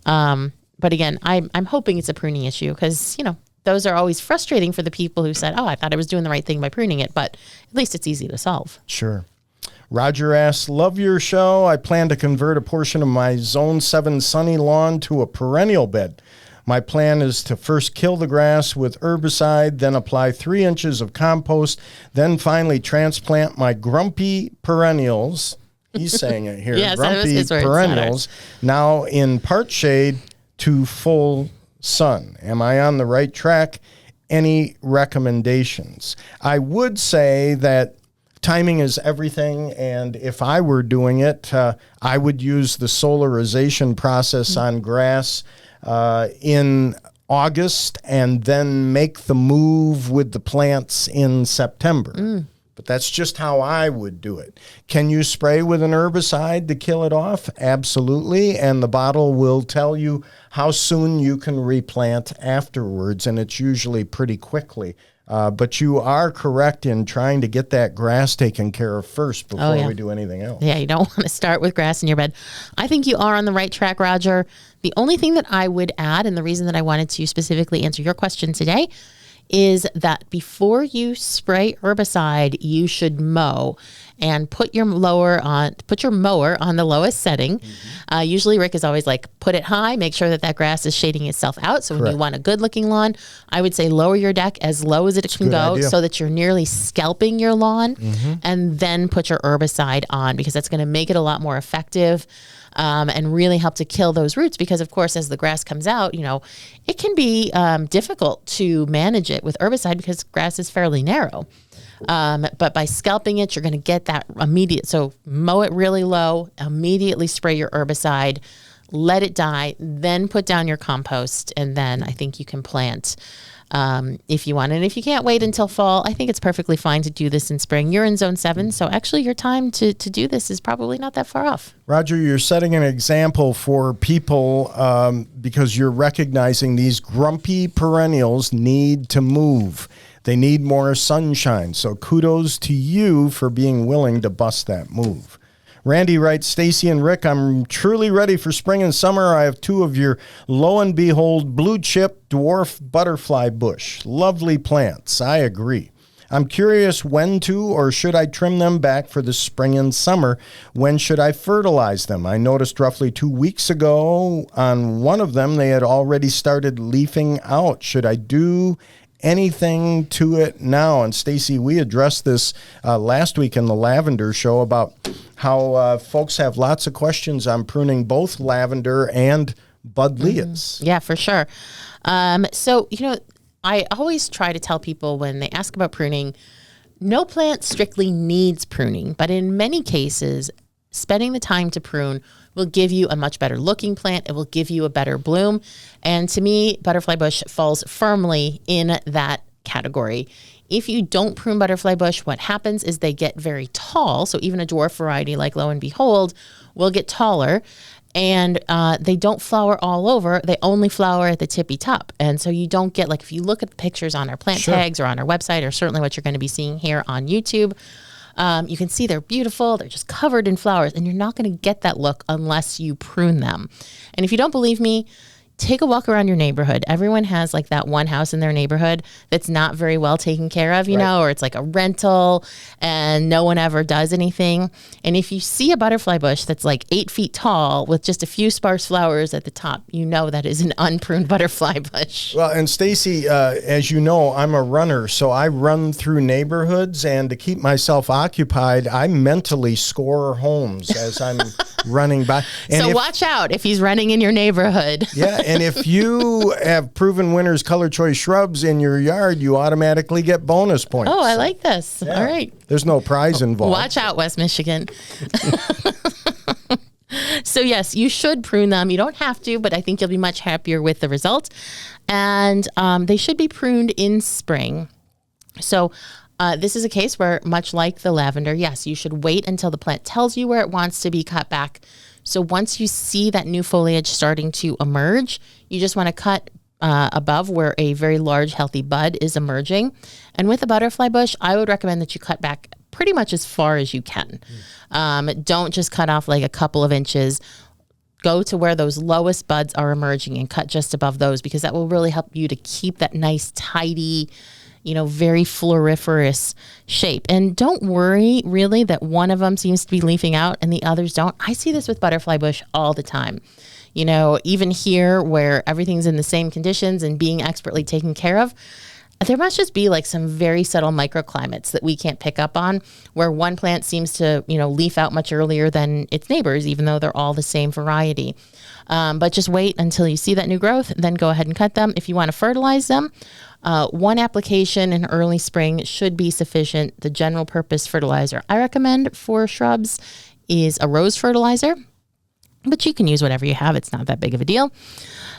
But again, I'm hoping it's a pruning issue because, those are always frustrating for the people who said, I thought I was doing the right thing by pruning it, but at least it's easy to solve. Sure. Roger asks, love your show. I plan to convert a portion of my Zone 7 sunny lawn to a perennial bed. My plan is to first kill the grass with herbicide, then apply 3 inches of compost, then finally transplant my grumpy perennials. He's saying it here. Yes, grumpy perennials, now in part shade to full sun. Am I on the right track? Any recommendations? I would say that timing is everything, and if I were doing it, I would use the solarization process on grass in August and then make the move with the plants in September. But that's just how I would do it. Can you spray with an herbicide to kill it off? Absolutely, and the bottle will tell you how soon you can replant afterwards, and it's usually pretty quickly. But you are correct in trying to get that grass taken care of first before we do anything else. Yeah, you don't want to start with grass in your bed. I think you are on the right track, Roger. The only thing that I would add, and the reason that I wanted to specifically answer your question today, is that before you spray herbicide, you should mow and put your mower on the lowest setting. Usually Rick is always like, put it high, make sure that grass is shading itself out. So when you want a good looking lawn, I would say lower your deck as low as it can go so that you're nearly scalping your lawn, and then put your herbicide on because that's going to make it a lot more effective. And really help to kill those roots because, of course, as the grass comes out, it can be difficult to manage it with herbicide because grass is fairly narrow. But by scalping it, you're going to get that immediate. So mow it really low, immediately spray your herbicide, let it die, then put down your compost, and then I think you can plant if you want. And if you can't wait until fall, I think it's perfectly fine to do this in spring. You're in zone 7, so actually your time to do this is probably not that far off. Roger, you're setting an example for people because you're recognizing these grumpy perennials need to move. They need more sunshine. So kudos to you for being willing to bust that move. Randy writes, Stacy and Rick, I'm truly ready for spring and summer. I have 2 of your, lo and behold, blue chip dwarf butterfly bush. Lovely plants. I agree. I'm curious when to or should I trim them back for the spring and summer? When should I fertilize them? I noticed roughly 2 weeks ago on one of them, they had already started leafing out. Should I do anything to it now? And Stacy, we addressed this last week in the lavender show about how folks have lots of questions on pruning both lavender and budlias. Yeah, for sure. So, I always try to tell people when they ask about pruning, no plant strictly needs pruning, but in many cases, spending the time to prune will give you a much better looking plant. It will give you a better bloom. And to me, butterfly bush falls firmly in that category. If you don't prune butterfly bush, what happens is they get very tall. So even a dwarf variety like Lo and Behold will get taller, and they don't flower all over. They only flower at the tippy top. And so you don't get, like, if you look at the pictures on our plant tags or on our website, or certainly what you're going to be seeing here on YouTube, you can see they're beautiful. They're just covered in flowers, and you're not going to get that look unless you prune them. And if you don't believe me, take a walk around your neighborhood. Everyone has like that one house in their neighborhood that's not very well taken care of, you know, or it's like a rental and no one ever does anything. And if you see a butterfly bush that's like 8 feet tall with just a few sparse flowers at the top, you know that is an unpruned butterfly bush. Well, and Stacy, as you know, I'm a runner, so I run through neighborhoods, and to keep myself occupied, I mentally score homes as I'm running by. And so watch out if he's running in your neighborhood. Yeah, and if you have Proven Winners Color Choice shrubs in your yard, you automatically get bonus points. Oh, I like this. Yeah. All right. There's no prize involved. Watch out, West Michigan. So yes, you should prune them. You don't have to, but I think you'll be much happier with the result. And they should be pruned in spring. So this is a case where, much like the lavender, yes, you should wait until the plant tells you where it wants to be cut back. So once you see that new foliage starting to emerge, you just want to cut above where a very large, healthy bud is emerging. And with a butterfly bush, I would recommend that you cut back pretty much as far as you can. Don't just cut off like a couple of inches. Go to where those lowest buds are emerging and cut just above those, because that will really help you to keep that nice, tidy, very floriferous shape. And don't worry really that one of them seems to be leafing out and the others don't. I see this with butterfly bush all the time. Even here where everything's in the same conditions and being expertly taken care of, there must just be like some very subtle microclimates that we can't pick up on, where one plant seems to, leaf out much earlier than its neighbors, even though they're all the same variety. But just wait until you see that new growth, then go ahead and cut them. If you want to fertilize them, one application in early spring should be sufficient. The general purpose fertilizer I recommend for shrubs is a rose fertilizer, but you can use whatever you have. It's not that big of a deal.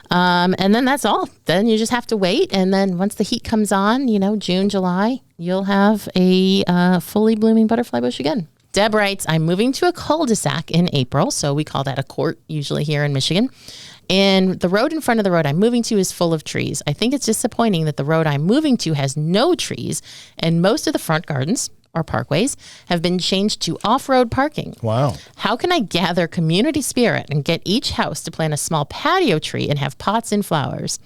And then that's all. Then you just have to wait. And then once the heat comes on, June, July, you'll have a fully blooming butterfly bush again. Deb writes, I'm moving to a cul-de-sac in April. So we call that a court usually here in Michigan. And the road in front of the road I'm moving to is full of trees. I think it's disappointing that the road I'm moving to has no trees, and most of the front gardens or parkways have been changed to off-road parking. Wow. How can I gather community spirit and get each house to plant a small patio tree and have pots and flowers?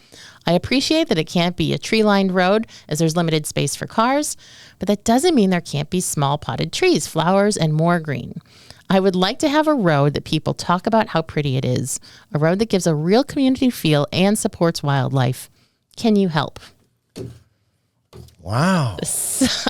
I appreciate that it can't be a tree-lined road as there's limited space for cars, but that doesn't mean there can't be small potted trees, flowers, and more green. I would like to have a road that people talk about how pretty it is, a road that gives a real community feel and supports wildlife. Can you help? Wow.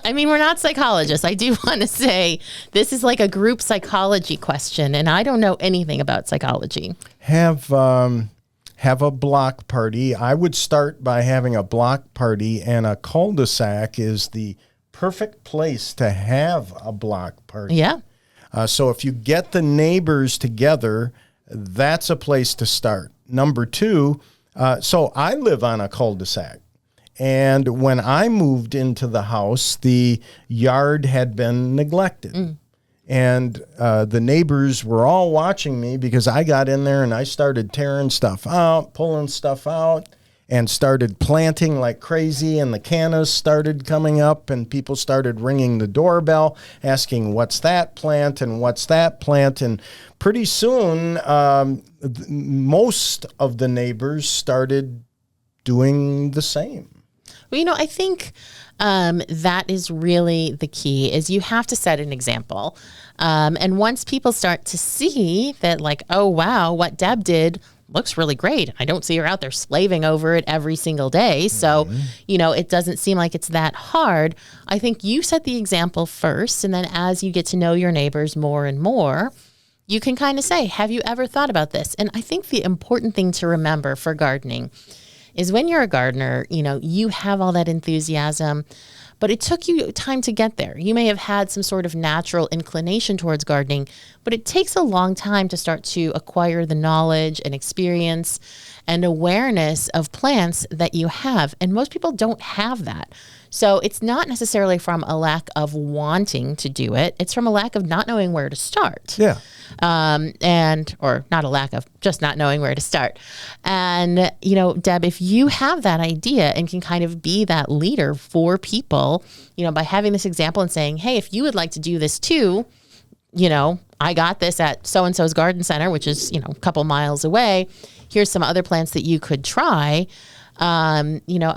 I mean, we're not psychologists. I do want to say this is like a group psychology question, and I don't know anything about psychology. Have a block party. I would start by having a block party, and a cul-de-sac is the perfect place to have a block party. Yeah. So if you get the neighbors together, that's a place to start. Number two, so I live on a cul-de-sac. And when I moved into the house, the yard had been neglected. And the neighbors were all watching me because I got in there and I started tearing stuff out, pulling stuff out, and started planting like crazy. And the cannas started coming up and people started ringing the doorbell, asking, what's that plant and what's that plant? And pretty soon, most of the neighbors started doing the same. Well, I think that is really the key, is you have to set an example. And once people start to see that, like, oh, wow, what Deb did looks really great. I don't see her out there slaving over it every single day. So, it doesn't seem like it's that hard. I think you set the example first. And then as you get to know your neighbors more and more, you can kind of say, have you ever thought about this? And I think the important thing to remember for gardening is when you're a gardener, you have all that enthusiasm, but it took you time to get there. You may have had some sort of natural inclination towards gardening, but it takes a long time to start to acquire the knowledge and experience and awareness of plants that you have. And most people don't have that. So it's not necessarily from a lack of wanting to do it. It's from a lack of not knowing where to start. Yeah. Or not a lack of, just not knowing where to start. And, Deb, if you have that idea and can kind of be that leader for people, by having this example and saying, hey, if you would like to do this too, I got this at so-and-so's garden center, which is, a couple miles away. Here's some other plants that you could try. Again, the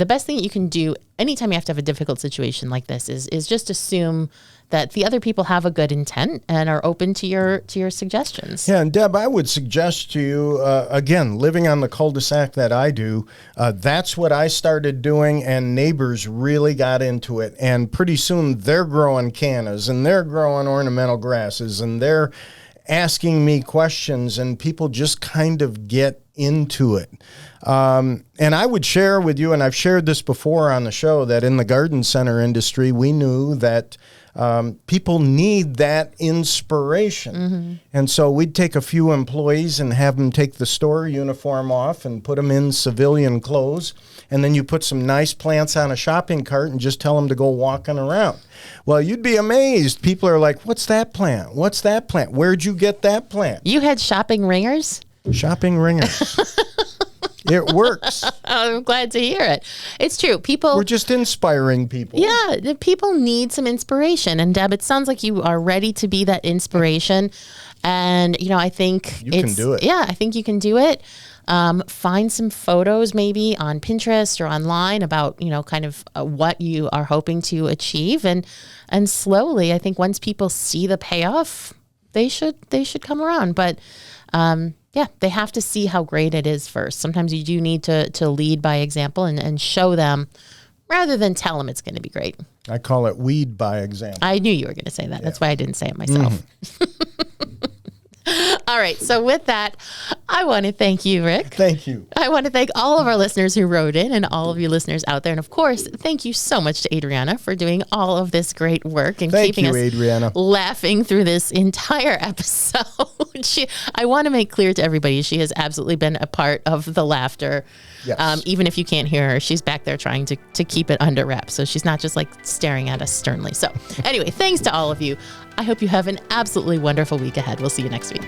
best thing that you can do anytime you have to have a difficult situation like this is just assume that the other people have a good intent and are open to your suggestions. Yeah, and Deb, I would suggest to you, again, living on the cul-de-sac that I do, that's what I started doing, and neighbors really got into it. And pretty soon they're growing cannas and they're growing ornamental grasses and they're asking me questions, and people just kind of get into it. And I would share with you, and I've shared this before on the show, that in the garden center industry, we knew that people need that inspiration. Mm-hmm. And so we'd take a few employees and have them take the store uniform off and put them in civilian clothes. And then you put some nice plants on a shopping cart and just tell them to go walking around. Well, you'd be amazed. People are like, what's that plant? What's that plant? Where'd you get that plant? You had shopping ringers? Shopping ringers. It works. I'm glad to hear it. It's true. We're just inspiring people. Yeah, people need some inspiration. And Deb, it sounds like you are ready to be that inspiration. And, I think you can do it. Yeah, I think you can do it. Find some photos maybe on Pinterest or online about, kind of what you are hoping to achieve. And slowly, I think once people see the payoff, they should come around. But, they have to see how great it is first. Sometimes you do need to lead by example and show them rather than tell them it's going to be great. I call it weed by example. I knew you were going to say that. Yeah. That's why I didn't say it myself. Mm-hmm. All right. So with that, I want to thank you, Rick. Thank you. I want to thank all of our listeners who wrote in and all of you listeners out there. And of course, thank you so much to Adriana for doing all of this great work and keeping us Adriana. Laughing through this entire episode. I want to make clear to everybody, she has absolutely been a part of the laughter. Yes. Even if you can't hear her, she's back there trying to keep it under wraps. So she's not just like staring at us sternly. So anyway, thanks to all of you. I hope you have an absolutely wonderful week ahead. We'll see you next week.